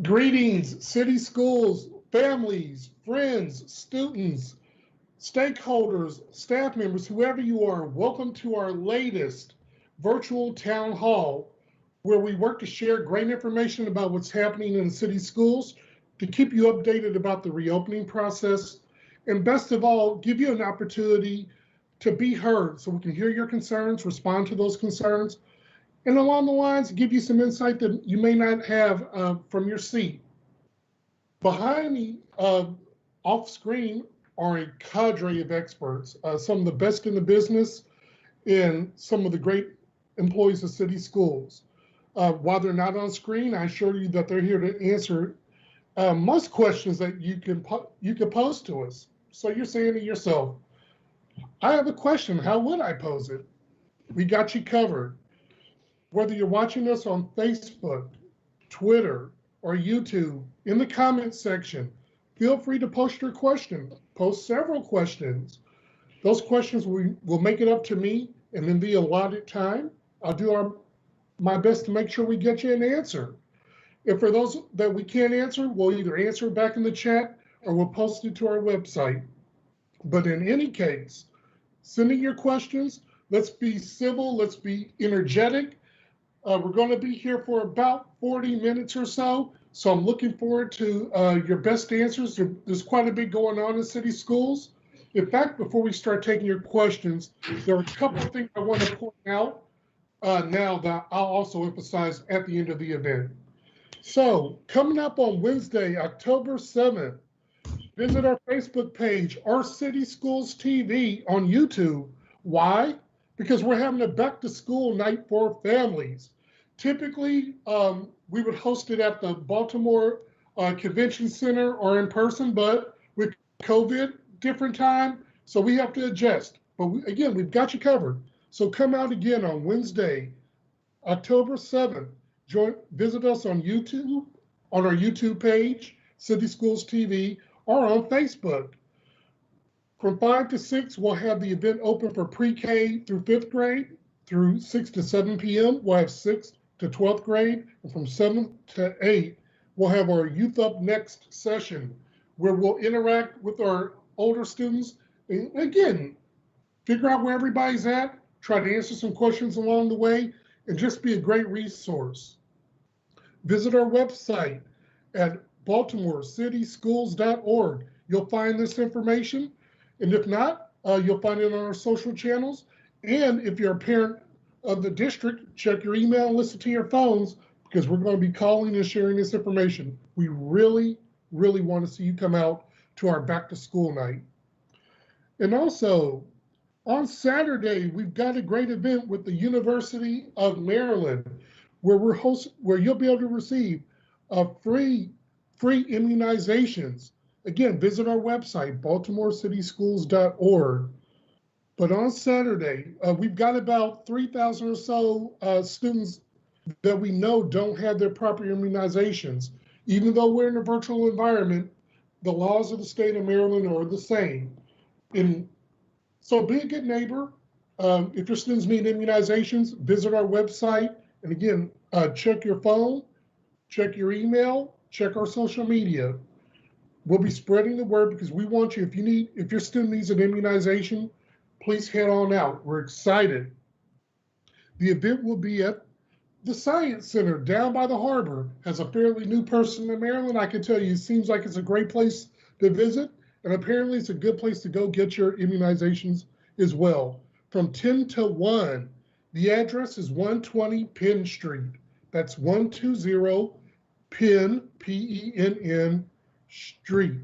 Greetings, city schools, families, friends, students, stakeholders, staff members, whoever you are. Welcome to our latest virtual town hall where we work to share great information about what's happening in the city schools, to keep you updated about the reopening process, and best of all, give you an opportunity to be heard so we can hear your concerns, respond to those concerns, and along the lines, give you some insight that you may not have from your seat. Behind me, off screen, are a cadre of experts, some of the best in the business and some of the great employees of city schools. While they're not on screen, I assure you that they're here to answer most questions that you can pose to us. So you're saying to yourself, I have a question, how would I pose it? We got you covered. Whether you're watching us on Facebook, Twitter, or YouTube, in the comments section, feel free to post your question. Post several questions. Those questions will make it up to me, and in the allotted time, I'll do my best to make sure we get you an answer. If for those that we can't answer, we'll either answer it back in the chat or we'll post it to our website. But in any case, sending your questions, let's be civil, let's be energetic. We're going to be here for about 40 minutes or so. So I'm looking forward to your best answers. There's quite a bit going on in city schools. In fact, before we start taking your questions, there are a couple of things I want to point out now that I'll also emphasize at the end of the event. So coming up on Wednesday, October 7th, visit our Facebook page, Our City Schools TV on YouTube. Why? Because we're having a back to school night for families. Typically, we would host it at the Baltimore Convention Center or in person, but with COVID, different time, so we have to adjust. But again, we've got you covered. So come out again on Wednesday, October 7th. Visit us on YouTube, on our YouTube page, City Schools TV, or on Facebook. From 5 to 6, we'll have the event open for pre-K through 5th grade. Through 6 to 7 p.m., we'll have 6th to 12th grade. And from 7 to 8, we'll have our Youth Up Next session, where we'll interact with our older students. And again, figure out where everybody's at, try to answer some questions along the way, and just be a great resource. Visit our website at baltimorecitschools.org. You'll find this information. And if not, you'll find it on our social channels. And if you're a parent of the district, check your email and listen to your phones, because we're going to be calling and sharing this information. We really, really want to see you come out to our back to school night. And also, on Saturday, we've got a great event with the University of Maryland, where you'll be able to receive free immunizations. Again, visit our website, baltimorecitschools.org. But on Saturday, we've got about 3,000 or so students that we know don't have their proper immunizations. Even though we're in a virtual environment, the laws of the state of Maryland are the same. So be a good neighbor. If your students need immunizations, visit our website. And again, check your phone, check your email, check our social media. We'll be spreading the word, because we want you, if your student needs an immunization, please head on out. We're excited. The event will be at the Science Center down by the harbor. As a fairly new person in Maryland, I can tell you, it seems like it's a great place to visit. And apparently it's a good place to go get your immunizations as well. From 10 to 1, the address is 120 Penn Street. That's 120 Penn, P-E-N-N, Street.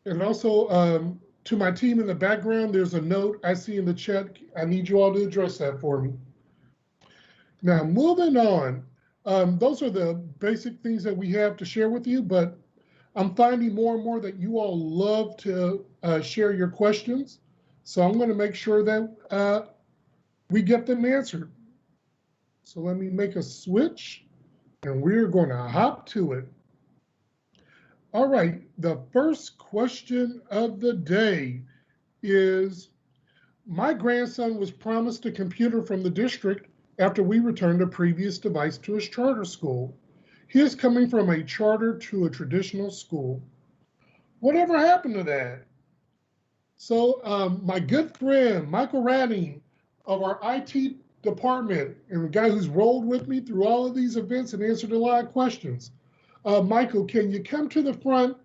And also, to my team in the background, there's a note I see in the chat. I need you all to address that for me. Now, moving on, those are the basic things that we have to share with you, but I'm finding more and more that you all love to share your questions. So I'm going to make sure that we get them answered. So let me make a switch, and we're going to hop to it. All right, the first question of the day is, my grandson was promised a computer from the district after we returned a previous device to his charter school. He is coming from a charter to a traditional school. Whatever happened to that? So my good friend, Michael Radding of our IT department, and the guy who's rolled with me through all of these events and answered a lot of questions. Michael, can you come to the front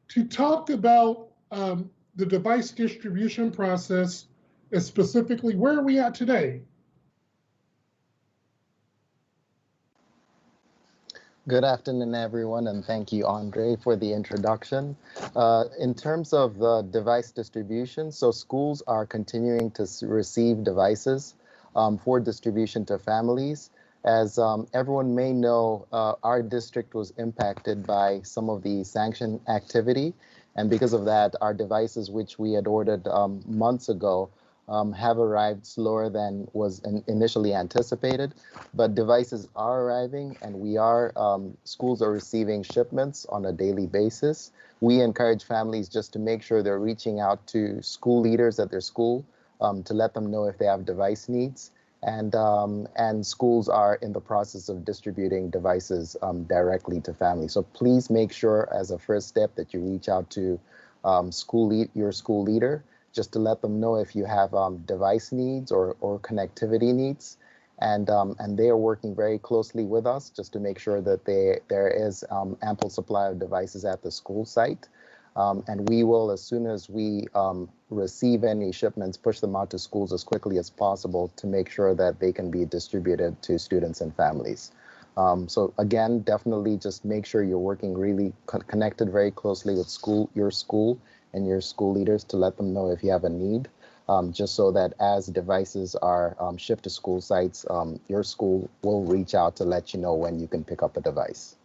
to talk about the device distribution process, and specifically, where are we at today? Good afternoon, everyone, and thank you, Andre, for the introduction. In terms of the device distribution, so schools are continuing to receive devices for distribution to families. As everyone may know, our district was impacted by some of the sanction activity, and because of that, our devices, which we had ordered months ago, have arrived slower than was initially anticipated, but devices are arriving, and schools are receiving shipments on a daily basis. We encourage families just to make sure they're reaching out to school leaders at their school to let them know if they have device needs. And schools are in the process of distributing devices directly to families. So please make sure, as a first step, that you reach out to your school leader, just to let them know if you have device needs or connectivity needs. And they are working very closely with us just to make sure that there is ample supply of devices at the school site. And we will, as soon as we receive any shipments, push them out to schools as quickly as possible to make sure that they can be distributed to students and families. So again, definitely just make sure you're working really connected very closely with your school and your school leaders to let them know if you have a need, just so that as devices are shipped to school sites, your school will reach out to let you know when you can pick up a device.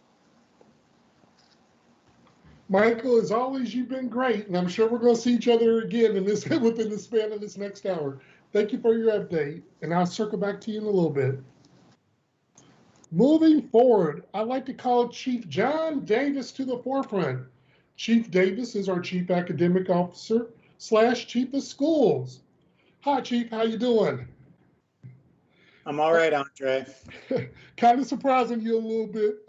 Michael, as always, you've been great, and I'm sure we're going to see each other again within the span of this next hour. Thank you for your update, and I'll circle back to you in a little bit. Moving forward, I'd like to call Chief John Davis to the forefront. Chief Davis is our Chief Academic Officer / Chief of Schools. Hi, Chief. How you doing? I'm all right, Andre. Kind of surprising you a little bit,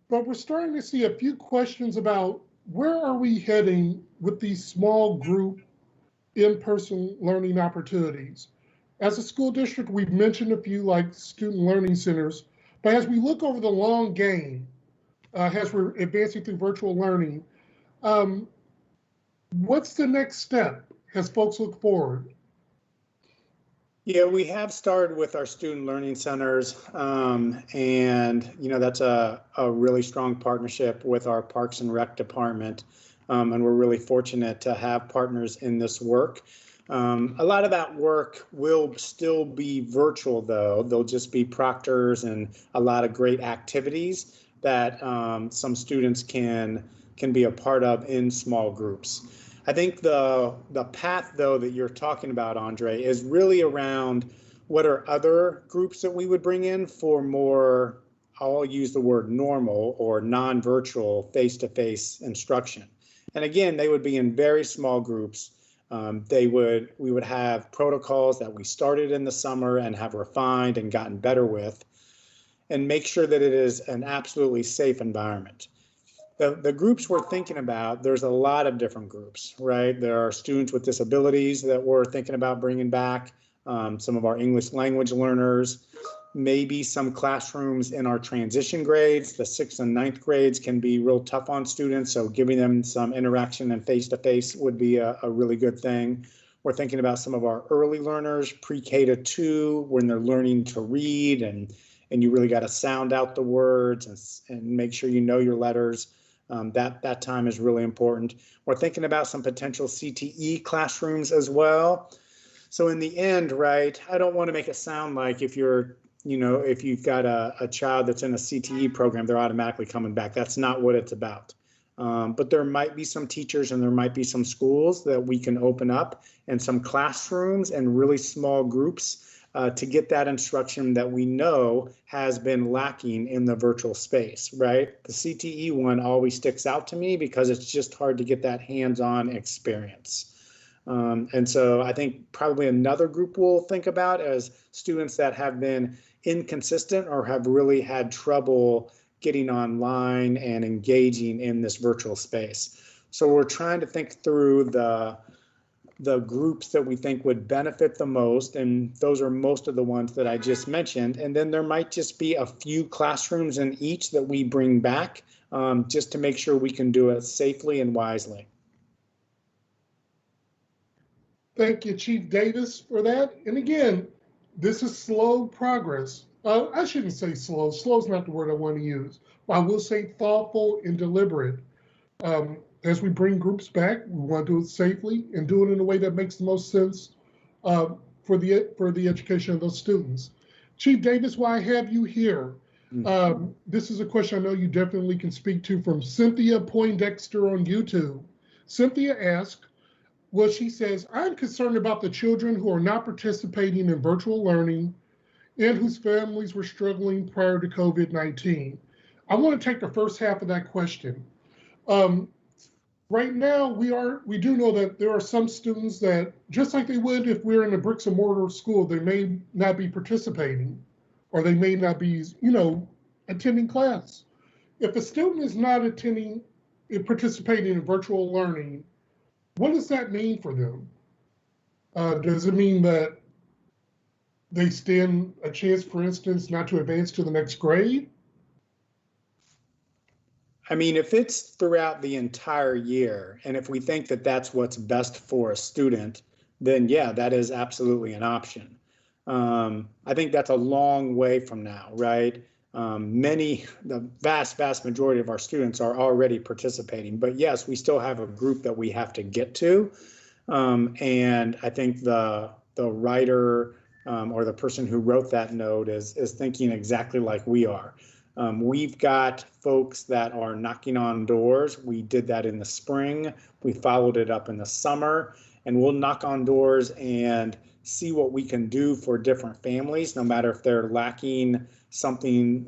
but we're starting to see a few questions about where are we heading with these small group in-person learning opportunities. As a school district, we've mentioned a few like student learning centers, but as we look over the long game, as we're advancing through virtual learning, what's the next step as folks look forward? Yeah, we have started with our student learning centers, and that's a really strong partnership with our Parks and Rec department, and we're really fortunate to have partners in this work. A lot of that work will still be virtual, though. There'll just be proctors and a lot of great activities that some students can be a part of in small groups. I think the path, though, that you're talking about, Andre, is really around what are other groups that we would bring in for more, I'll use the word normal or non-virtual face-to-face instruction. And again, they would be in very small groups. We would have protocols that we started in the summer and have refined and gotten better with, and make sure that it is an absolutely safe environment. The groups we're thinking about, there's a lot of different groups, right? There are students with disabilities that we're thinking about bringing back, some of our English language learners, maybe some classrooms in our transition grades. The 6th and 9th grades can be real tough on students, so giving them some interaction and face-to-face would be a really good thing. We're thinking about some of our early learners, pre-K to 2, when they're learning to read and you really got to sound out the words and make sure you know your letters. That time is really important. We're thinking about some potential CTE classrooms as well. So in the end, right, I don't want to make it sound like if you've got a child that's in a CTE program, they're automatically coming back. That's not what it's about. But there might be some teachers and there might be some schools that we can open up, and some classrooms and really small groups to get that instruction that we know has been lacking in the virtual space, right? The CTE one always sticks out to me because it's just hard to get that hands-on experience. And so I think probably another group we'll think about as students that have been inconsistent or have really had trouble getting online and engaging in this virtual space. So we're trying to think through the groups that we think would benefit the most, and those are most of the ones that I just mentioned. And then there might just be a few classrooms in each that we bring back, just to make sure we can do it safely and wisely. Thank you, Chief Davis, for that. And again, this is slow progress. I shouldn't say slow. Slow is not the word I want to use. I will say thoughtful and deliberate. As we bring groups back, we want to do it safely and do it in a way that makes the most sense for the education of those students. Chief Davis, while I have you here, this is a question I know you definitely can speak to from Cynthia Poindexter on YouTube. Cynthia asked, well, she says, I'm concerned about the children who are not participating in virtual learning and whose families were struggling prior to COVID-19. I want to take the first half of that question. Right now, we do know that there are some students that, just like they would if we're in a bricks and mortar school, they may not be participating, or they may not be, attending class. If a student is not participating in virtual learning, what does that mean for them? Does it mean that they stand a chance, for instance, not to advance to the next grade? I mean, if it's throughout the entire year, and if we think that that's what's best for a student, then yeah, that is absolutely an option. I think that's a long way from now, right? The vast majority of our students are already participating, but yes, we still have a group that we have to get to. And I think the writer or the person who wrote that note is thinking exactly like we are. We've got folks that are knocking on doors. We did that in the spring. We followed it up in the summer, and we'll knock on doors and see what we can do for different families, no matter if they're lacking something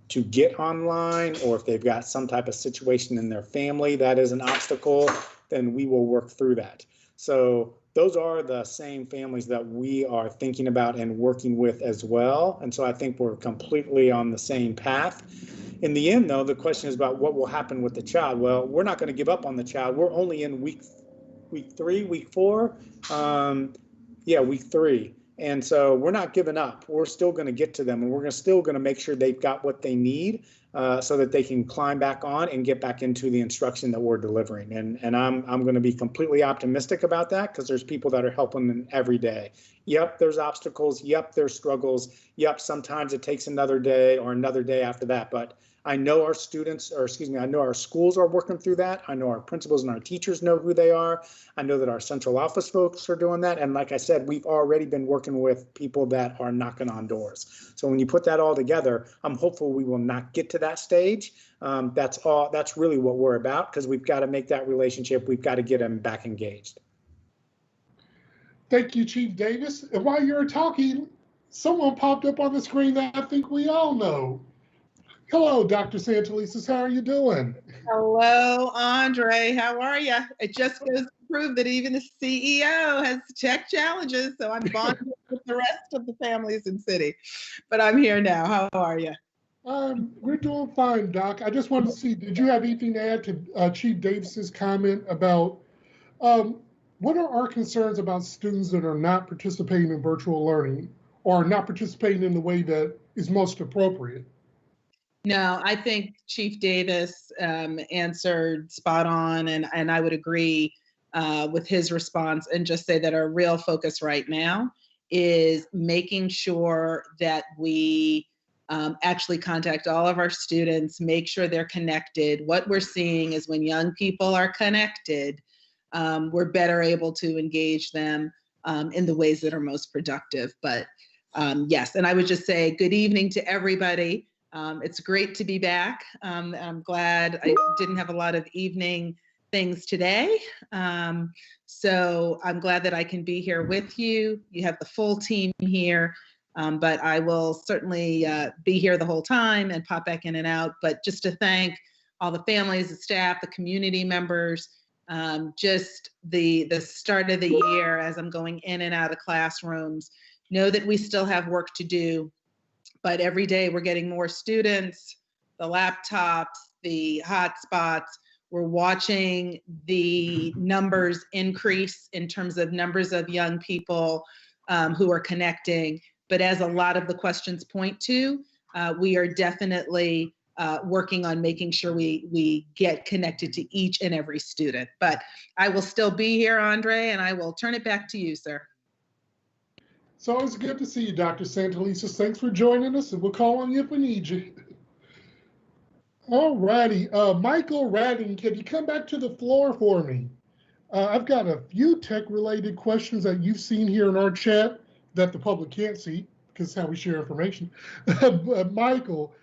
to get online, or if they've got some type of situation in their family that is an obstacle, then we will work through that. So those are the same families that we are thinking about and working with as well. And so I think we're completely on the same path. In the end, though, the question is about what will happen with the child. Well, we're not going to give up on the child. We're only in week 3, week 4. Week 3. And so we're not giving up. We're still going to get to them, and we're still going to make sure they've got what they need so that they can climb back on and get back into the instruction that we're delivering. And I'm going to be completely optimistic about that, because there's people that are helping them every day. Yep, there's obstacles. Yep, there's struggles. Yep, sometimes it takes another day or another day after that. But I know our I know our schools are working through that. I know our principals and our teachers know who they are. I know that our central office folks are doing that. And like I said, we've already been working with people that are knocking on doors. So when you put that all together, I'm hopeful we will not get to that stage. That's really what we're about, because we've got to make that relationship. We've got to get them back engaged. Thank you, Chief Davis. And while you're talking, someone popped up on the screen that I think we all know. Hello, Dr. Santelises. How are you doing? Hello, Andre. How are you? It just goes to prove that even the CEO has tech challenges, so I'm bonded with the rest of the families in city. But I'm here now. How are you? We're doing fine, Doc. I just wanted to see, did you have anything to add to Chief Davis's comment about what are our concerns about students that are not participating in virtual learning or not participating in the way that is most appropriate? No, I think Chief Davis answered spot on, and I would agree with his response, and just say that our real focus right now is making sure that we actually contact all of our students, make sure they're connected. What we're seeing is when young people are connected, we're better able to engage them in the ways that are most productive. But yes, and I would just say good evening to everybody. It's great to be back. I'm glad I didn't have a lot of evening things today. So I'm glad that I can be here with you. You have the full team here, but I will certainly be here the whole time and pop back in and out. But just to thank all the families, the staff, the community members, just the start of the year as I'm going in and out of classrooms. Know that we still have work to do, but every day we're getting more students. the laptops, the hotspots. We're watching the numbers increase in terms of numbers of young people who are connecting. But as a lot of the questions point to, we are definitely working on making sure we get connected to each and every student. But I will still be here, Andre, and I will turn it back to you, sir. It's always good to see you, Dr. Santelises. Thanks for joining us, and we'll call on you if we need you. All righty. Michael Radden, can you come back to the floor for me? I've got a few tech-related questions that you've seen here in our chat that the public can't see because it's how we share information. Michael,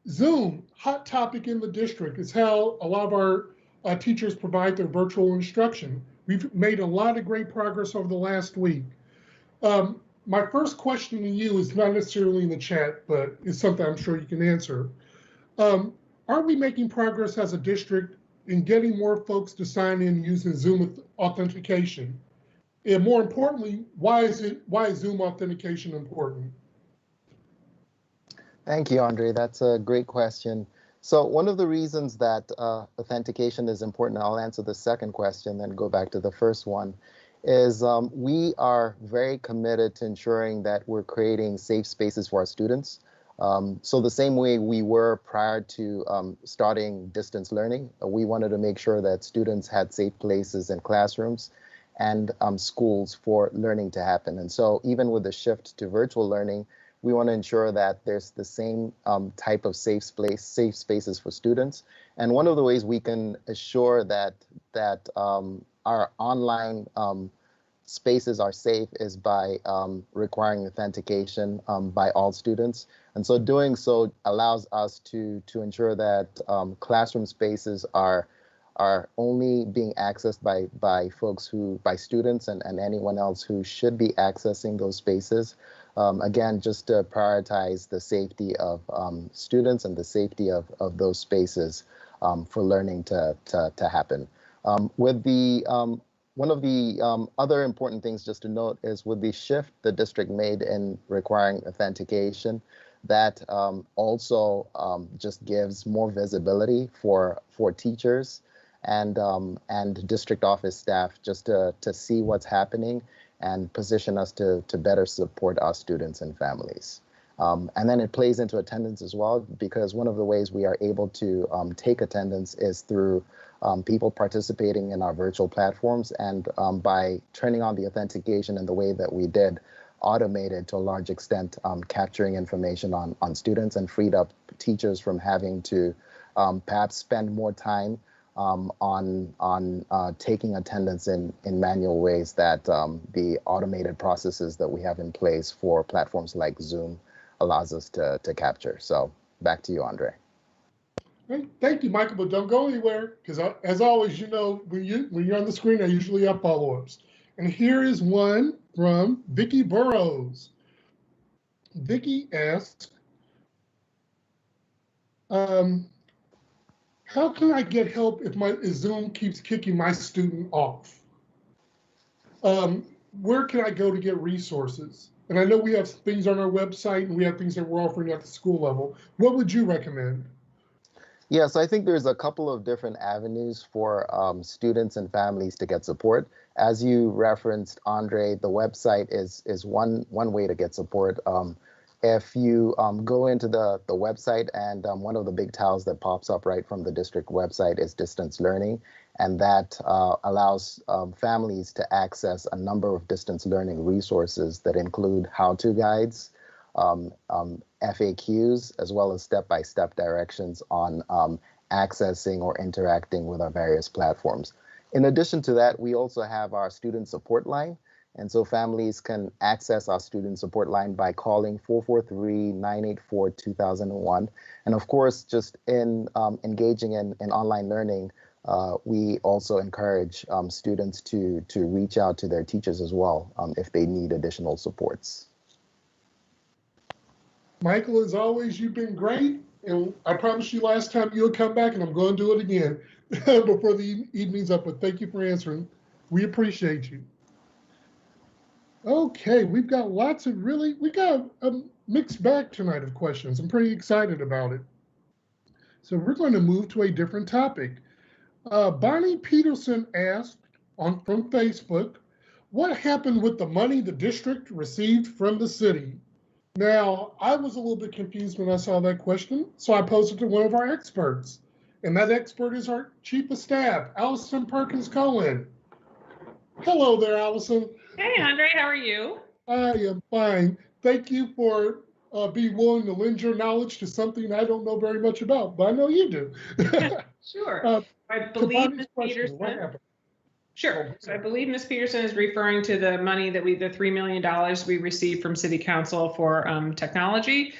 Zoom, hot topic in the district, is how a lot of our teachers provide their virtual instruction. We've made a lot of great progress over the last week. My first question to you is not necessarily in the chat, but it's something I'm sure you can answer. Are we making progress as a district in getting more folks to sign in using Zoom authentication? And more importantly, why is Zoom authentication important? Thank you, Andre. That's a great question. So one of the reasons that authentication is important, I'll answer the second question, then go back to the first one, is we are very committed to ensuring that we're creating safe spaces for our students. So the same way we were prior to starting distance learning, we wanted to make sure that students had safe places in classrooms and schools for learning to happen. And so even with the shift to virtual learning, we want to ensure that there's the same type of safe spaces for students. And one of the ways we can assure that our online spaces are safe is by requiring authentication by all students. And so doing so allows us to ensure that classroom spaces are only being accessed by students and anyone else who should be accessing those spaces. Again, just to prioritize the safety of students and the safety of those spaces for learning to happen. One of the other important things just to note is with the shift the district made in requiring authentication, that also just gives more visibility for teachers and district office staff just to see what's happening and position us to better support our students and families. And then it plays into attendance as well, because one of the ways we are able to take attendance is through people participating in our virtual platforms, and by turning on the authentication in the way that we did, automated to a large extent, capturing information on students and freed up teachers from having to perhaps spend more time on taking attendance in manual ways that the automated processes that we have in place for platforms like Zoom allows us to capture. So back to you, Andre. Great. Thank you, Michael, but don't go anywhere, because as always, you know, when you're on the screen, I usually have follow-ups. And here is one from Vicky Burrows. Vicky asks, how can I get help if Zoom keeps kicking my student off? Where can I go to get resources? And I know we have things on our website and we have things that we're offering at the school level. What would you recommend? Yeah, so I think there's a couple of different avenues for students and families to get support. As you referenced, Andre, the website is one way to get support. If you go into the website, and one of the big tiles that pops up right from the district website is distance learning, and that allows families to access a number of distance learning resources that include how-to guides, FAQs, as well as step-by-step directions on accessing or interacting with our various platforms. In addition to that, we also have our student support line. And so families can access our student support line by calling 443-984-2001. And of course, just in engaging in online learning, we also encourage students to reach out to their teachers as well if they need additional supports. Michael, as always, you've been great. And I promised you last time you'll come back, and I'm going to do it again before the evening's up. But thank you for answering. We appreciate you. Okay, we've got a mixed bag tonight of questions. I'm pretty excited about it. So we're going to move to a different topic. Bonnie Peterson asked from Facebook, what happened with the money the district received from the city? Now, I was a little bit confused when I saw that question, so I posed it to one of our experts. And that expert is our Chief of Staff, Allison Perkins Cohen. Hello there, Allison. Hey, Andre, how are you? I am fine. Thank you for being willing to lend your knowledge to something I don't know very much about, but I know you do. Sure. I believe Ms. Peterson. Sure. So I believe Ms. Peterson is referring to the money that the $3 million we received from City Council for technology.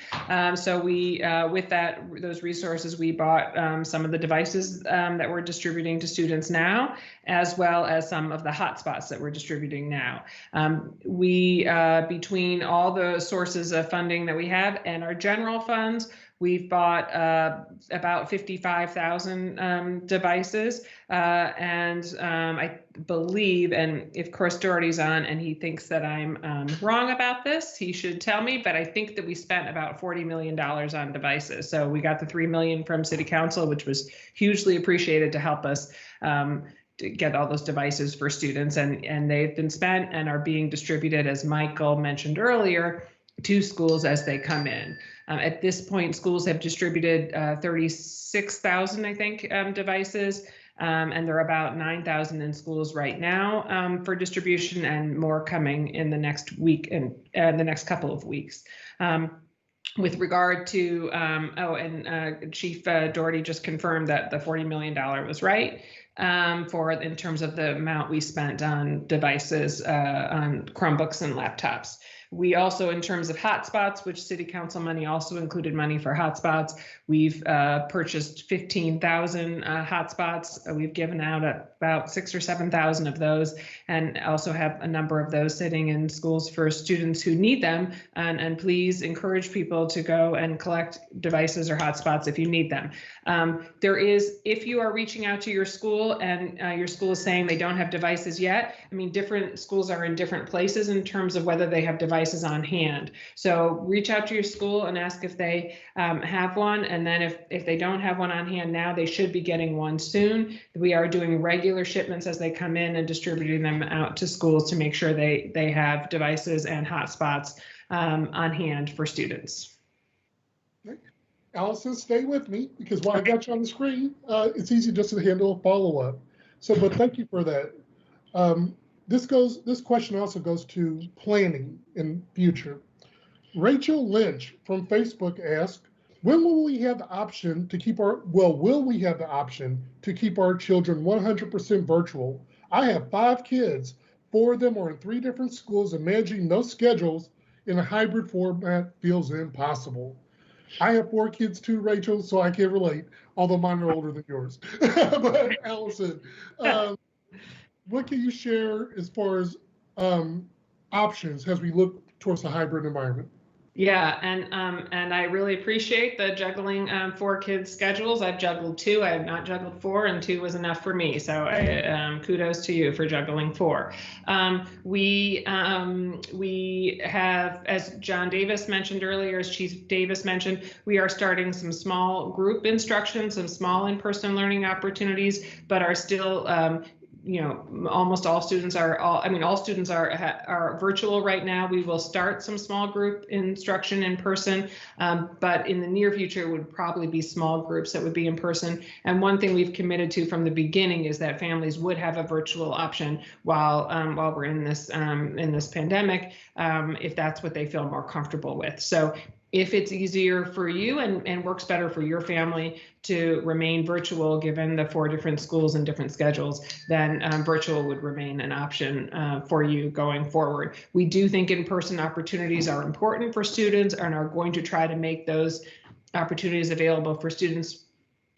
So we, with those resources, we bought some of the devices that we're distributing to students now, as well as some of the hotspots that we're distributing now. Between all the sources of funding that we have and our general funds, we've bought about 55,000 devices, and I believe, and if Chris Doherty's on and he thinks that I'm wrong about this, he should tell me, but I think that we spent about $40 million on devices. So we got the $3 million from City Council, which was hugely appreciated to help us to get all those devices for students, and they've been spent and are being distributed, as Michael mentioned earlier, to schools as they come in. At this point, schools have distributed 36,000, I think, devices, and there are about 9,000 in schools right now for distribution, and more coming in the next week and the next couple of weeks. With regard to, Chief Doherty just confirmed that the $40 million was right in terms of the amount we spent on devices, on Chromebooks and laptops. We also, in terms of hotspots, which City Council money also included money for hotspots, we've purchased 15,000 hotspots. We've given out about 6,000 or 7,000 of those, and also have a number of those sitting in schools for students who need them. And please encourage people to go and collect devices or hotspots if you need them. If you are reaching out to your school and your school is saying they don't have devices yet, I mean, different schools are in different places in terms of whether they have devices on hand. So reach out to your school and ask if they have one. And then if they don't have one on hand now, they should be getting one soon. We are doing regular shipments as they come in and distributing them out to schools to make sure they have devices and hotspots on hand for students. Allison, stay with me, because while I got you on the screen, it's easy just to handle a follow-up. So, but thank you for that. This question also goes to planning in future. Rachel Lynch from Facebook asked, when will we have the option to keep will we have the option to keep our children 100% virtual? I have 5 kids, 4 of them are in 3 different schools, and managing those schedules in a hybrid format feels impossible. I have 4 kids too, Rachel, so I can relate, although mine are older than yours. But Allison, what can you share as far as options as we look towards the hybrid environment? Yeah, and I really appreciate the juggling 4 kids' schedules. I've juggled 2. I have not juggled 4, and 2 was enough for me. So kudos to you for juggling 4. We have, as John Davis mentioned earlier, as Chief Davis mentioned, we are starting some small group instruction, some small in-person learning opportunities, but are still almost all students all students are virtual right now. We will start some small group instruction in person, but in the near future it would probably be small groups that would be in person. And one thing we've committed to from the beginning is that families would have a virtual option while we're in this pandemic, if that's what they feel more comfortable with. So if it's easier for you and works better for your family to remain virtual, given the 4 different schools and different schedules, then virtual would remain an option for you going forward. We do think in-person opportunities are important for students and are going to try to make those opportunities available for students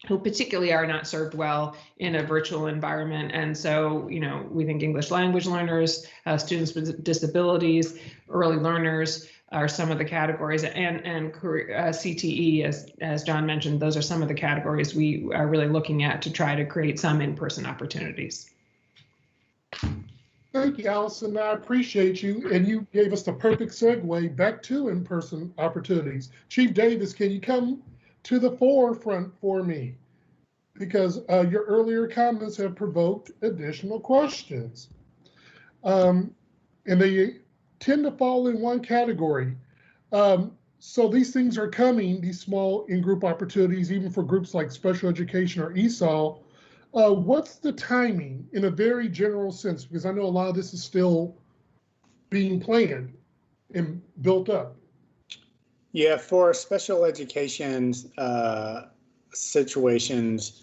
who particularly are not served well in a virtual environment. And so, we think English language learners, students with disabilities, early learners are some of the categories, and CTE, as John mentioned, those are some of the categories we are really looking at to try to create some in-person opportunities. Thank you, Allison. I appreciate you, and you gave us the perfect segue back to in-person opportunities. Chief Davis, can you come to the forefront for me because your earlier comments have provoked additional questions. And they tend to fall in one category. So these things are coming, these small in-group opportunities, even for groups like special education or ESOL. What's the timing in a very general sense? Because I know a lot of this is still being planned and built up. Yeah, for special education situations,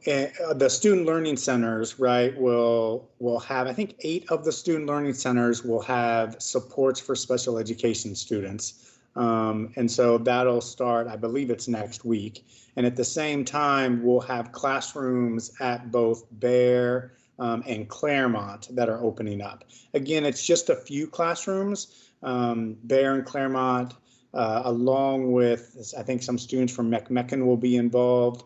the student learning centers, right, will have, I think 8 of the student learning centers will have supports for special education students. And so that'll start, I believe it's next week. And at the same time, we'll have classrooms at both Bear and Claremont that are opening up. Again, it's just a few classrooms, Bear and Claremont, along with, I think some students from McMecken will be involved.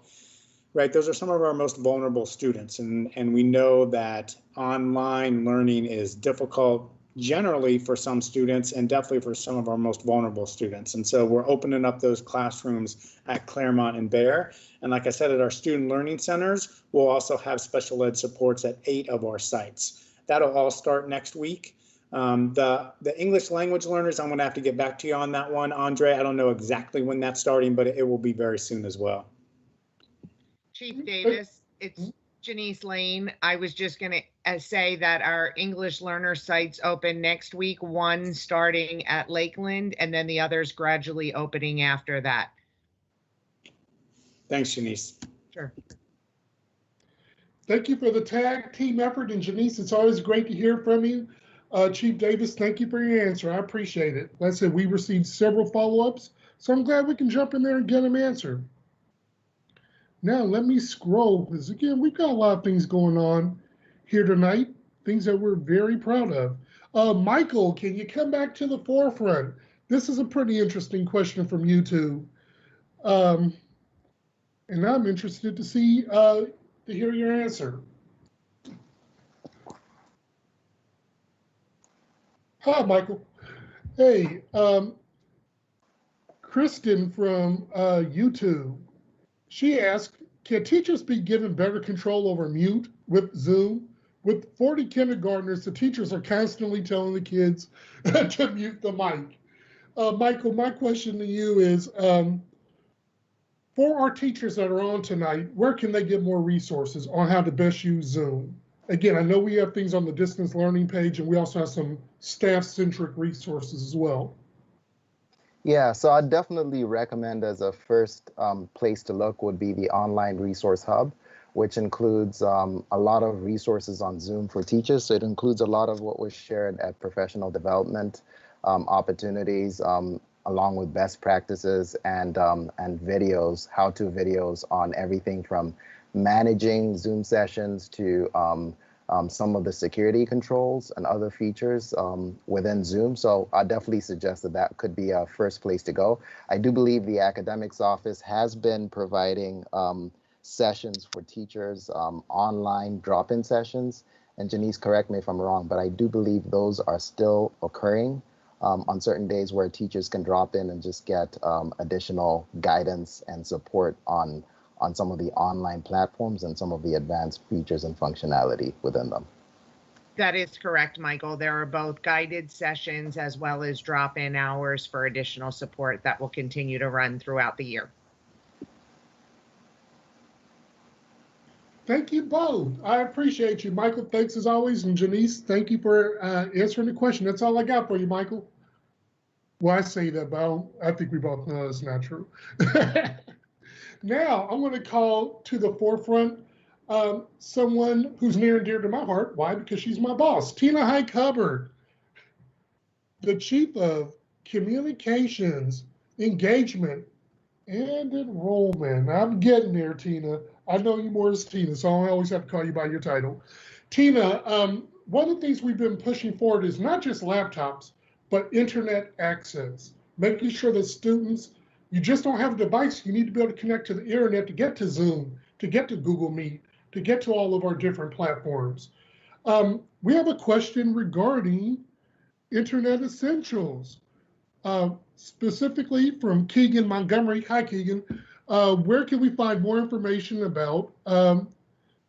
Right, those are some of our most vulnerable students, and we know that online learning is difficult generally for some students and definitely for some of our most vulnerable students. And so we're opening up those classrooms at Claremont and Bear. And like I said, at our student learning centers, we'll also have special ed supports at 8 of our sites. That'll all start next week. The English language learners, I'm going to have to get back to you on that one, Andre. I don't know exactly when that's starting, but it will be very soon as well. Chief Davis, it's Janice Lane. I was just going to say that our English learner sites open next week, one starting at Lakeland and then the others gradually opening after that. Thanks, Janice. Sure. Thank you for the tag team effort. And Janice, it's always great to hear from you. Chief Davis, thank you for your answer. I appreciate it. Like I said, we received several follow-ups, so I'm glad we can jump in there and get them answered. Now let me scroll, because again, we've got a lot of things going on here tonight, things that we're very proud of. Michael, can you come back to the forefront? This is a pretty interesting question from YouTube. And I'm interested to see, to hear your answer. Hi, Michael. Hey, Kristen from YouTube. She asked, can teachers be given better control over mute with Zoom? With 40 kindergartners, the teachers are constantly telling the kids to mute the mic. Michael, my question to you is, for our teachers that are on tonight, where can they get more resources on how to best use Zoom? Again, I know we have things on the distance learning page, and we also have some staff-centric resources as well. Yeah, so I'd definitely recommend as a first place to look would be the Online Resource Hub, which includes a lot of resources on Zoom for teachers. So it includes a lot of what was shared at professional development opportunities, along with best practices and videos, how-to videos on everything from managing Zoom sessions to some of the security controls and other features within Zoom. So I definitely suggest that that could be a first place to go. I do believe the academics office has been providing sessions for teachers, online drop-in sessions. And Janice, correct me if I'm wrong, but I do believe those are still occurring on certain days where teachers can drop in and just get additional guidance and support on some of the online platforms and some of the advanced features and functionality within them. That is correct, Michael. There are both guided sessions as well as drop-in hours for additional support that will continue to run throughout the year. Thank you both. I appreciate you, Michael. Thanks as always. And Janice, thank you for answering the question. That's all I got for you, Michael. Well, I say that, but I think we both know that's not true. Now, I'm going to call to the forefront someone who's near and dear to my heart. Why? Because she's my boss, Tina Hike Hubbard, the Chief of Communications, Engagement, and Enrollment. I'm getting there, Tina. I know you more as Tina, so I always have to call you by your title. Tina, one of the things we've been pushing forward is not just laptops, but internet access, making sure that students, you just don't have a device. You need to be able to connect to the internet to get to Zoom, to get to Google Meet, to get to all of our different platforms. We have a question regarding Internet Essentials, specifically from Keegan Montgomery. Hi, Keegan. where can we find more information about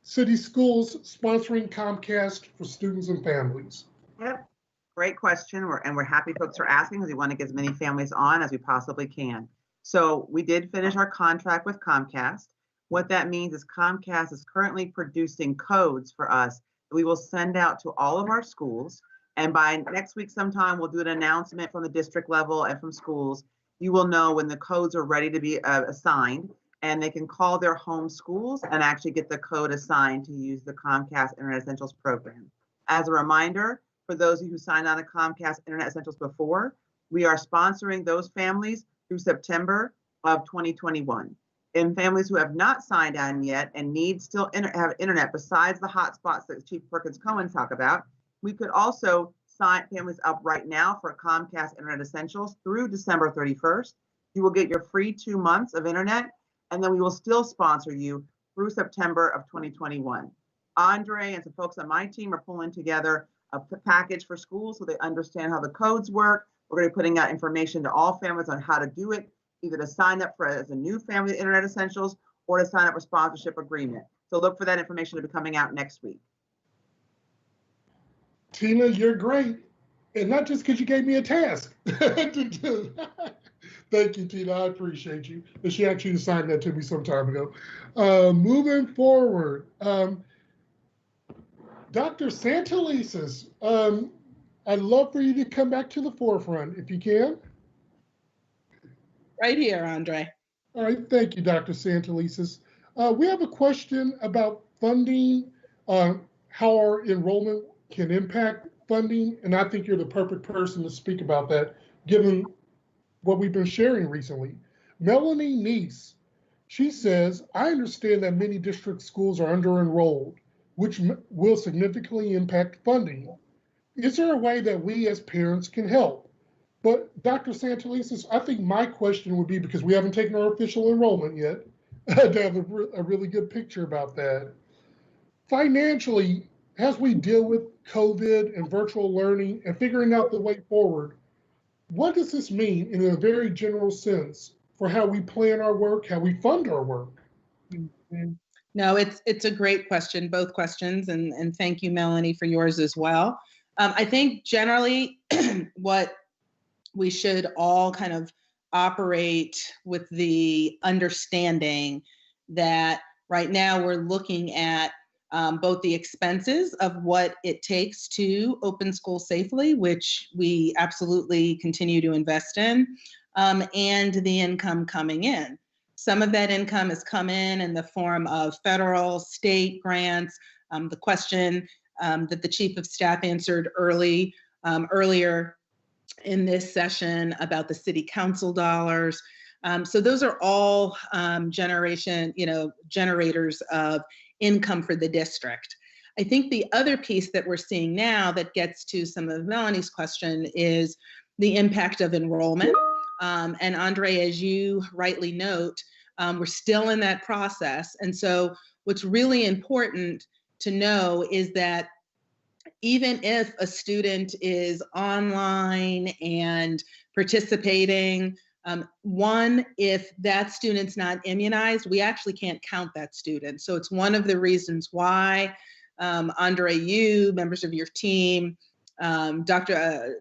city schools sponsoring Comcast for students and families? Yep, great question. We're happy folks are asking because we want to get as many families on as we possibly can. So we did finish our contract with Comcast. What that means is Comcast is currently producing codes for us that we will send out to all of our schools. And by next week sometime, we'll do an announcement from the district level and from schools. You will know when the codes are ready to be assigned, and they can call their home schools and actually get the code assigned to use the Comcast Internet Essentials program. As a reminder, for those of you who signed on to Comcast Internet Essentials before, we are sponsoring those families through September of 2021. And families who have not signed on yet and need still have internet besides the hotspots that Chief Perkins-Cohen talked about, we could also sign families up right now for Comcast Internet Essentials through December 31st. You will get your free 2 months of internet, and then we will still sponsor you through September of 2021. Andre and some folks on my team are pulling together a package for schools so they understand how the codes work. We're going to be putting out information to all families on how to do it, either to sign up for as a new family Internet Essentials or to sign up for sponsorship agreement. So look for that information to be coming out next week. Tina, you're great. And not just because you gave me a task. Thank you, Tina. I appreciate you. And she actually signed that to me some time ago. Moving forward, Dr. Santelises, I'd love for you to come back to the forefront if you can. Right here, Andre. All right, thank you, Dr. Santelises. We have a question about funding, how our enrollment can impact funding, and I think you're the perfect person to speak about that, given what we've been sharing recently. Melanie Neese, she says, I understand that many district schools are under-enrolled, which will significantly impact funding. Is there a way that we as parents can help? But Dr. Santelises, I think my question would be, because we haven't taken our official enrollment yet, to have a really good picture about that. Financially, as we deal with COVID and virtual learning and figuring out the way forward, what does this mean in a very general sense for how we plan our work, how we fund our work? Mm-hmm. No, it's a great question, both questions, and thank you, Melanie, for yours as well. I think generally what we should all kind of operate with the understanding that right now we're looking at both the expenses of what it takes to open school safely, which we absolutely continue to invest in, and the income coming in. Some of that income has come in the form of federal, state grants. The question that the Chief of Staff answered earlier in this session about the city council dollars. So those are all generators of income for the district. I think the other piece that we're seeing now that gets to some of Melanie's question is the impact of enrollment. And Andre, as you rightly note, we're still in that process. And so what's really important to know is that even if a student is online and participating, one, if that student's not immunized, we actually can't count that student. So it's one of the reasons why, Andre, you, members of your team, Dr.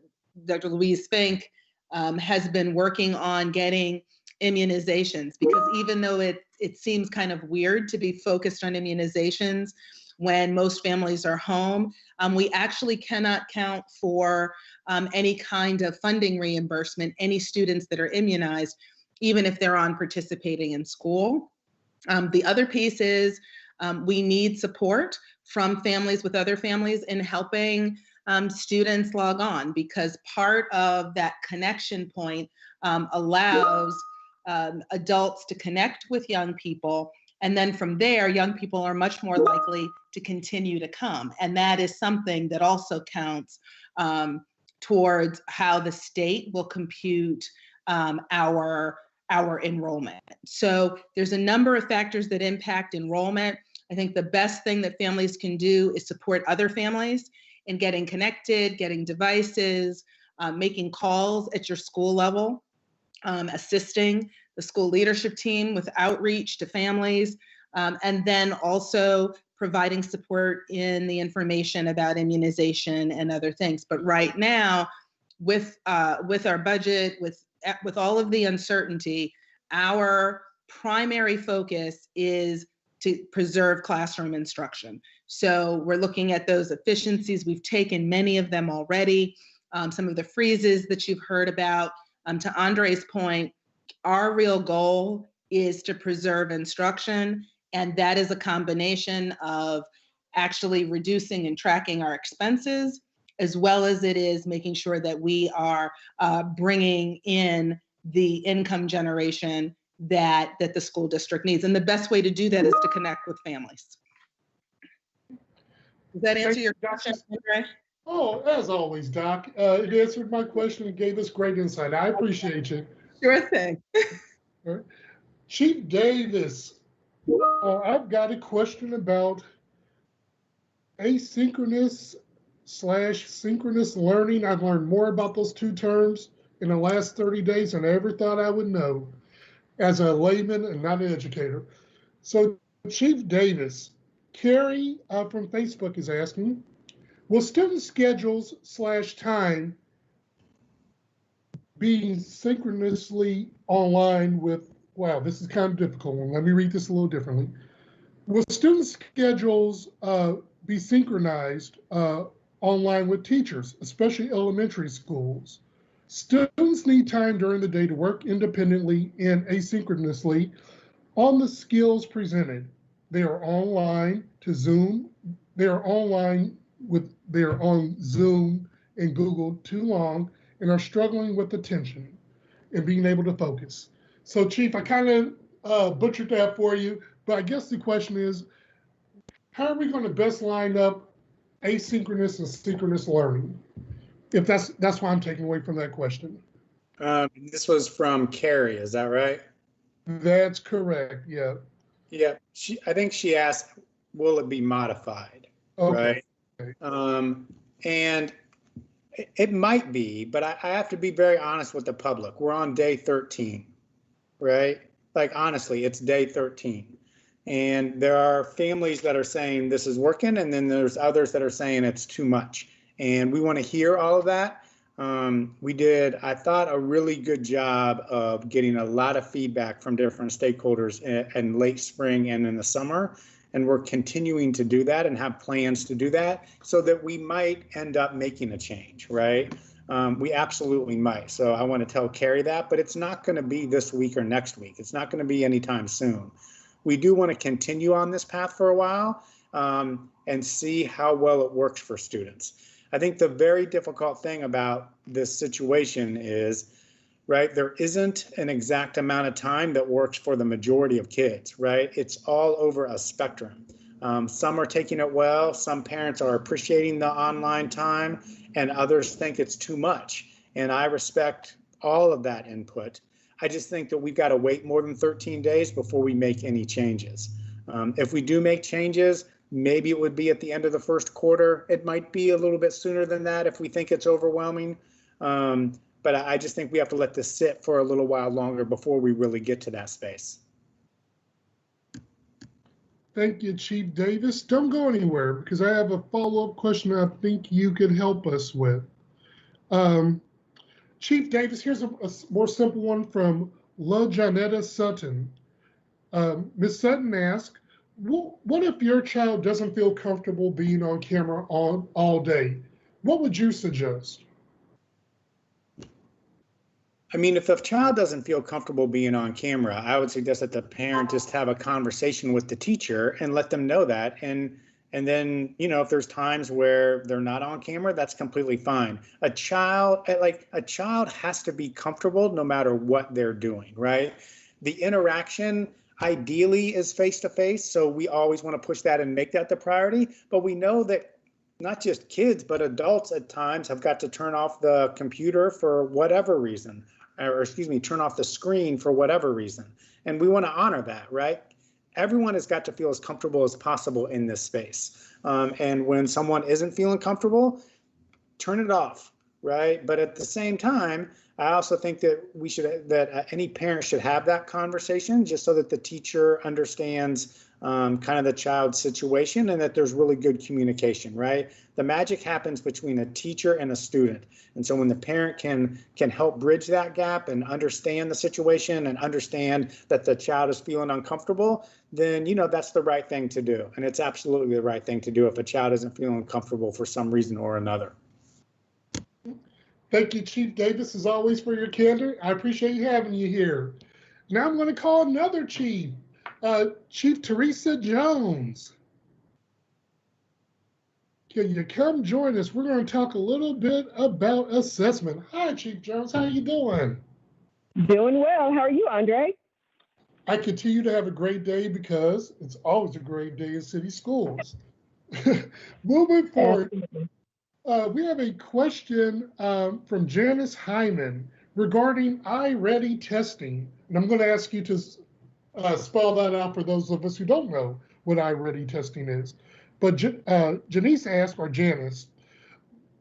Louise Fink has been working on getting immunizations, because even though it seems kind of weird to be focused on immunizations when most families are home, we actually cannot count for any kind of funding reimbursement, any students that are immunized, even if they're on participating in school. The other piece is we need support from families with other families in helping students log on, because part of that connection point allows adults to connect with young people. And then from there, young people are much more likely to continue to come. And that is something that also counts towards how the state will compute our enrollment. So there's a number of factors that impact enrollment. I think the best thing that families can do is support other families in getting connected, getting devices, making calls at your school level, assisting the school leadership team with outreach to families, and then also providing support in the information about immunization and other things. But right now, with our budget, with all of the uncertainty, our primary focus is to preserve classroom instruction. So we're looking at those efficiencies. We've taken many of them already. Some of the freezes that you've heard about. To Andre's point, our real goal is to preserve instruction, and that is a combination of actually reducing and tracking our expenses, as well as it is making sure that we are bringing in the income generation that the school district needs. And the best way to do that is to connect with families. Does that answer your question, Andre? Oh, as always, Doc, it answered my question and gave us great insight. I appreciate you. Sure thing. Right. Chief Davis, I've got a question about asynchronous/synchronous learning. I've learned more about those two terms in the last 30 days than I ever thought I would know as a layman and not an educator. So Chief Davis, Carrie from Facebook is asking, will student schedules / time being synchronously online with, wow, this is kind of difficult one. Let me read this a little differently. Will student schedules be synchronized online with teachers, especially elementary schools? Students need time during the day to work independently and asynchronously on the skills presented. They are online to Zoom. They are on Zoom and Google too long and are struggling with attention and being able to focus. So Chief, I kind of butchered that for you, but I guess the question is, how are we going to best line up asynchronous and synchronous learning? If that's what I'm taking away from that question. This was from Carrie, is that right? That's correct, yeah. Yeah, I think she asked, will it be modified, Okay. right? And it might be, but I have to be very honest with the public. We're on day 13, right? Like, honestly, it's day 13. And there are families that are saying this is working, and then there's others that are saying it's too much. And we want to hear all of that. We did, I thought, a really good job of getting a lot of feedback from different stakeholders in late spring and in the summer. And we're continuing to do that and have plans to do that so that we might end up making a change, right? We absolutely might. So I want to tell Carrie that, but it's not going to be this week or next week. It's not going to be anytime soon. We do want to continue on this path for a while and see how well it works for students. I think the very difficult thing about this situation is, right, there isn't an exact amount of time that works for the majority of kids, right? It's all over a spectrum. Some are taking it well, some parents are appreciating the online time, and others think it's too much. And I respect all of that input. I just think that we've got to wait more than 13 days before we make any changes. If we do make changes, maybe it would be at the end of the first quarter. It might be a little bit sooner than that if we think it's overwhelming. But I just think we have to let this sit for a little while longer before we really get to that space. Thank you, Chief Davis. Don't go anywhere because I have a follow-up question I think you could help us with. Chief Davis, here's a more simple one from La Janetta Sutton. Ms. Sutton asked, what if your child doesn't feel comfortable being on camera all day? What would you suggest? I mean, if a child doesn't feel comfortable being on camera, I would suggest that the parent just have a conversation with the teacher and let them know that. And then, you know, if there's times where they're not on camera, that's completely fine. A child has to be comfortable no matter what they're doing, right? The interaction ideally is face-to-face, so we always want to push that and make that the priority. But we know that not just kids, but adults at times have got to turn off the computer for whatever reason, or excuse me, turn off the screen for whatever reason. And we want to honor that, right? Everyone has got to feel as comfortable as possible in this space. And when someone isn't feeling comfortable, turn it off, right? But at the same time, I also think that any parent should have that conversation just so that the teacher understands kind of the child's situation and that there's really good communication, right? The magic happens between a teacher and a student. And so when the parent can help bridge that gap and understand the situation and understand that the child is feeling uncomfortable, then, that's the right thing to do. And it's absolutely the right thing to do if a child isn't feeling comfortable for some reason or another. Thank you, Chief Davis, as always, for your candor. I appreciate having you here. Now I'm going to call another chief, Chief Teresa Jones. Can you come join us? We're going to talk a little bit about assessment. Hi, Chief Jones. How are you doing? Doing well. How are you, Andre? I continue to have a great day because it's always a great day in city schools. Moving forward, we have a question from Janice Hyman regarding iReady testing. And I'm going to ask you to spell that out for those of us who don't know what iReady testing is. But Janice asked, or Janice,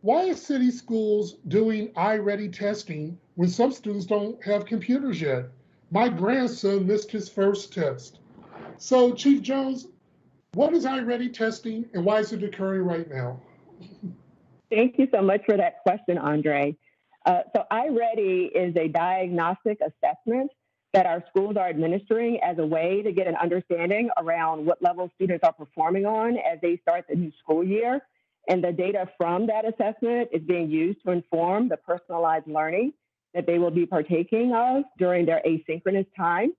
why is city schools doing iReady testing when some students don't have computers yet? My grandson missed his first test. So, Chief Jones, what is iReady testing and why is it occurring right now? Thank you so much for that question, Andre. So iReady is a diagnostic assessment that our schools are administering as a way to get an understanding around what level students are performing on as they start the new school year. And the data from that assessment is being used to inform the personalized learning that they will be partaking of during their asynchronous time.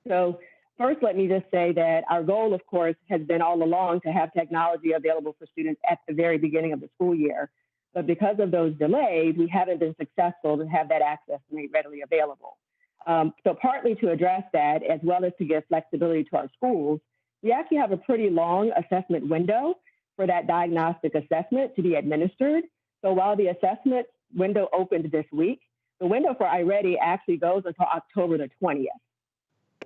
So first, let me just say that our goal, of course, has been all along to have technology available for students at the very beginning of the school year. But because of those delays, we haven't been successful to have that access made readily available. So partly to address that, as well as to give flexibility to our schools, we actually have a pretty long assessment window for that diagnostic assessment to be administered. So while the assessment window opened this week, the window for iReady actually goes until October the 20th.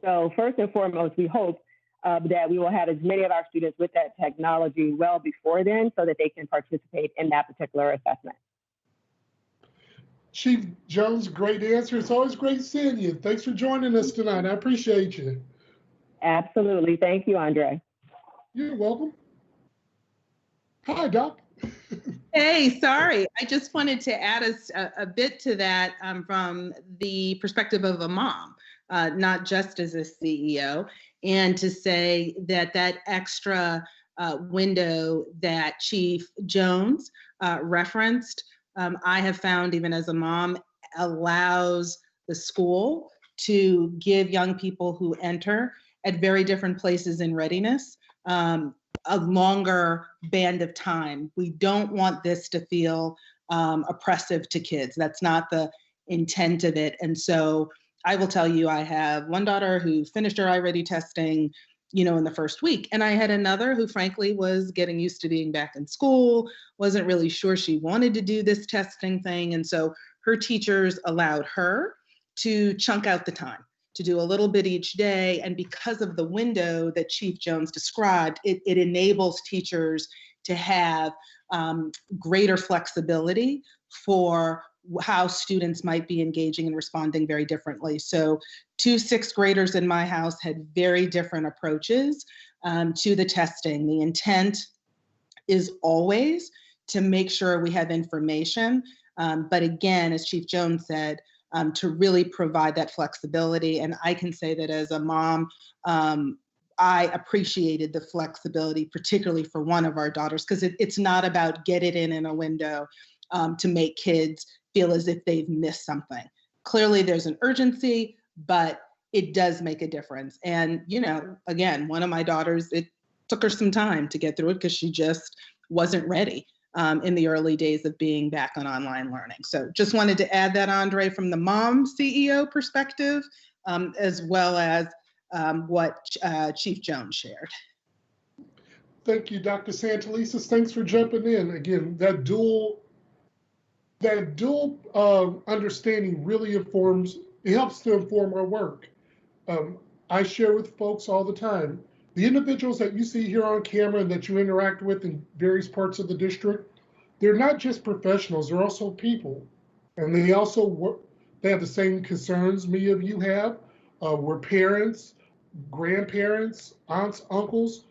So first and foremost, we hope that we will have as many of our students with that technology well before then so that they can participate in that particular assessment. Chief Jones, great answer. It's always great seeing you. Thanks for joining us tonight. I appreciate you. Absolutely. Thank you, Andre. You're welcome. Hi, Doc. Hey, sorry. I just wanted to add a bit to that from the perspective of a mom, not just as a CEO, and to say that that extra window that Chief Jones referenced, I have found even as a mom, allows the school to give young people who enter at very different places in readiness a longer band of time. We don't want this to feel oppressive to kids. That's not the intent of it. And so I will tell you, I have one daughter who finished her iReady testing, in the first week. And I had another who frankly was getting used to being back in school, wasn't really sure she wanted to do this testing thing. And so her teachers allowed her to chunk out the time, to do a little bit each day. And because of the window that Chief Jones described, it enables teachers to have greater flexibility for how students might be engaging and responding very differently. So 2 6th graders in my house had very different approaches to the testing. The intent is always to make sure we have information. But again, as Chief Jones said, to really provide that flexibility. And I can say that as a mom, I appreciated the flexibility, particularly for one of our daughters, because it's not about get it in a window to make kids feel as if they've missed something. Clearly there's an urgency, but it does make a difference. And, again, one of my daughters, it took her some time to get through it because she just wasn't ready in the early days of being back on online learning. So just wanted to add that, Andre, from the mom CEO perspective, as well as what Chief Jones shared. Thank you, Dr. Santelises. Thanks for jumping in. Again, that dual understanding really helps to inform our work. I share with folks all the time, the individuals that you see here on camera and that you interact with in various parts of the district, they're not just professionals, they're also people. And they also they have the same concerns many of you have. We're parents, grandparents, aunts, uncles,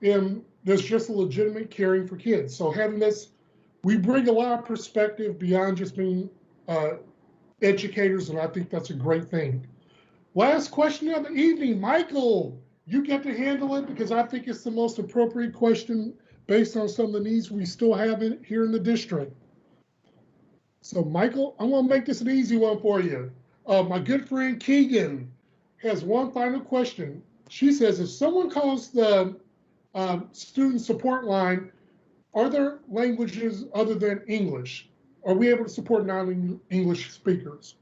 and there's just a legitimate caring for kids. So having this, we bring a lot of perspective beyond just being educators, and I think that's a great thing. Last question of the evening, Michael, you get to handle it because I think it's the most appropriate question based on some of the needs we still have here in the district. So Michael, I'm gonna make this an easy one for you. My good friend Keegan has one final question. She says, if someone calls the student support line, are there languages other than English? Are we able to support non-English speakers?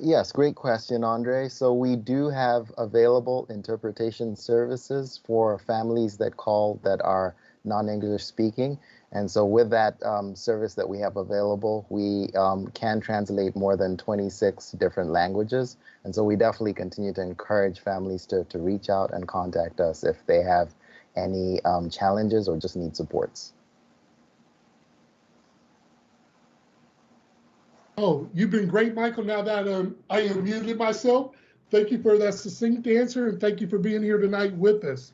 Yes, great question, Andre. So we do have available interpretation services for families that call that are non-English speaking. And so with that service that we have available, we can translate more than 26 different languages. And so we definitely continue to encourage families to reach out and contact us if they have any challenges or just need supports. Oh, you've been great, Michael. Now that I am muted myself, thank you for that succinct answer, and thank you for being here tonight with us.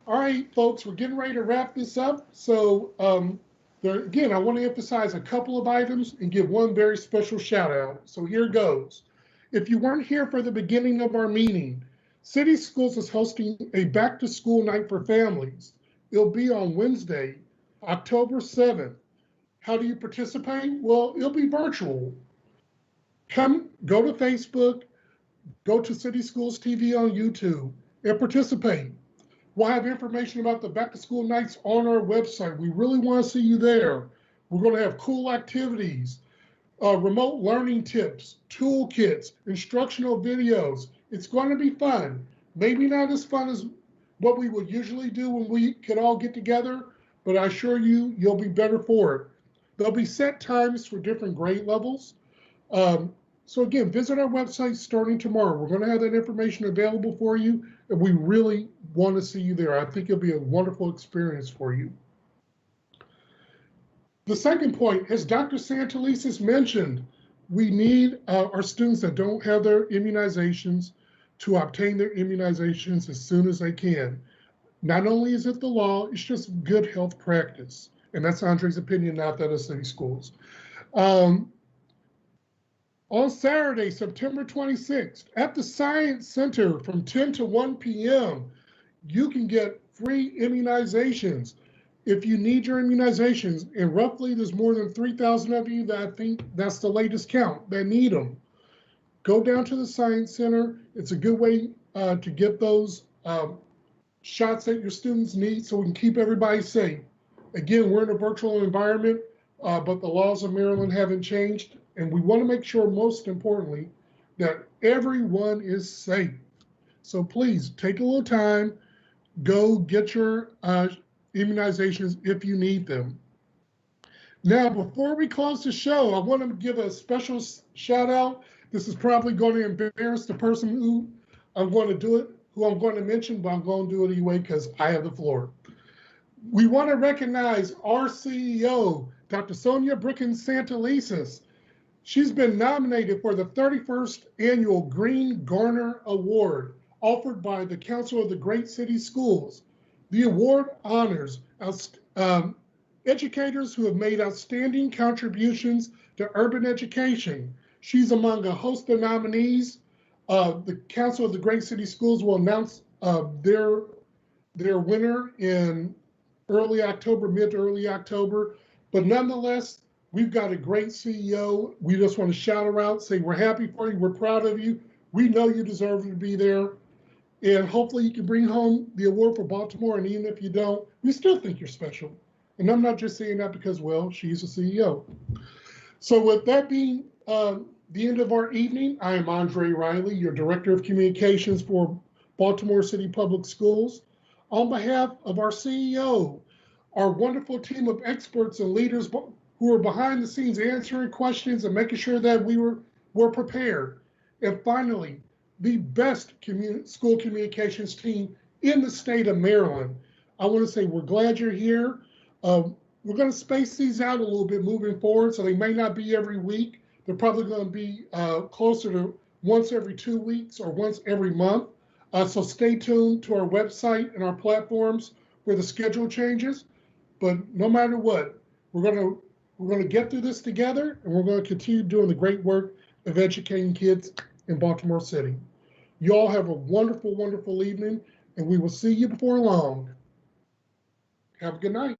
All right, folks, we're getting ready to wrap this up. So again, I want to emphasize a couple of items and give one very special shout out. So here goes. If you weren't here for the beginning of our meeting, City Schools is hosting a back to school night for families. It'll be on Wednesday, October 7th. How do you participate? Well, it'll be virtual. Go to Facebook, go to City Schools TV on YouTube, and participate. We'll have information about the back to school nights on our website. We really want to see you there. We're going to have cool activities, remote learning tips, toolkits, instructional videos. It's going to be fun. Maybe not as fun as what we would usually do when we could all get together, but I assure you, you'll be better for it. There'll be set times for different grade levels. So again, visit our website starting tomorrow. We're going to have that information available for you, and we really want to see you there. I think it'll be a wonderful experience for you. The second point, as Dr. Santelises mentioned, we need our students that don't have their immunizations to obtain their immunizations as soon as they can. Not only is it the law, it's just good health practice. And that's Andre's opinion, not that of City Schools. On Saturday, September 26th, at the Science Center from 10 to 1 p.m., you can get free immunizations. If you need your immunizations, and roughly there's more than 3,000 of you that I think that's the latest count that need them, go down to the Science Center. It's a good way to get those shots that your students need so we can keep everybody safe. Again, we're in a virtual environment, but the laws of Maryland haven't changed. And we want to make sure, most importantly, that everyone is safe. So please take a little time, go get your immunizations if you need them. Now, before we close the show, I want to give a special shout out. This is probably going to embarrass the person who I'm going to mention, but I'm going to do it anyway because I have the floor. We want to recognize our CEO, Dr. Sonia Brookins Santelises. She's been nominated for the 31st Annual Green Garner Award, offered by the Council of the Great City Schools. The award honors educators who have made outstanding contributions to urban education. She's among a host of nominees. The Council of the Great City Schools will announce their winner in early October, mid to early October. But nonetheless, we've got a great CEO. We just want to shout her out, say we're happy for you, we're proud of you. We know you deserve to be there. And hopefully you can bring home the award for Baltimore. And even if you don't, we still think you're special. And I'm not just saying that because, well, she's the CEO. So with that being the end of our evening, I am Andre Riley, your Director of Communications for Baltimore City Public Schools. On behalf of our CEO, our wonderful team of experts and leaders who are behind the scenes answering questions and making sure that we're prepared. And finally, the best school communications team in the state of Maryland. I want to say we're glad you're here. We're going to space these out a little bit moving forward, so they may not be every week, They're probably going to be closer to once every 2 weeks or once every month. So stay tuned to our website and our platforms for the schedule changes. But no matter what, we're going to get through this together, and we're going to continue doing the great work of educating kids in Baltimore City. You all have a wonderful, wonderful evening, and we will see you before long. Have a good night.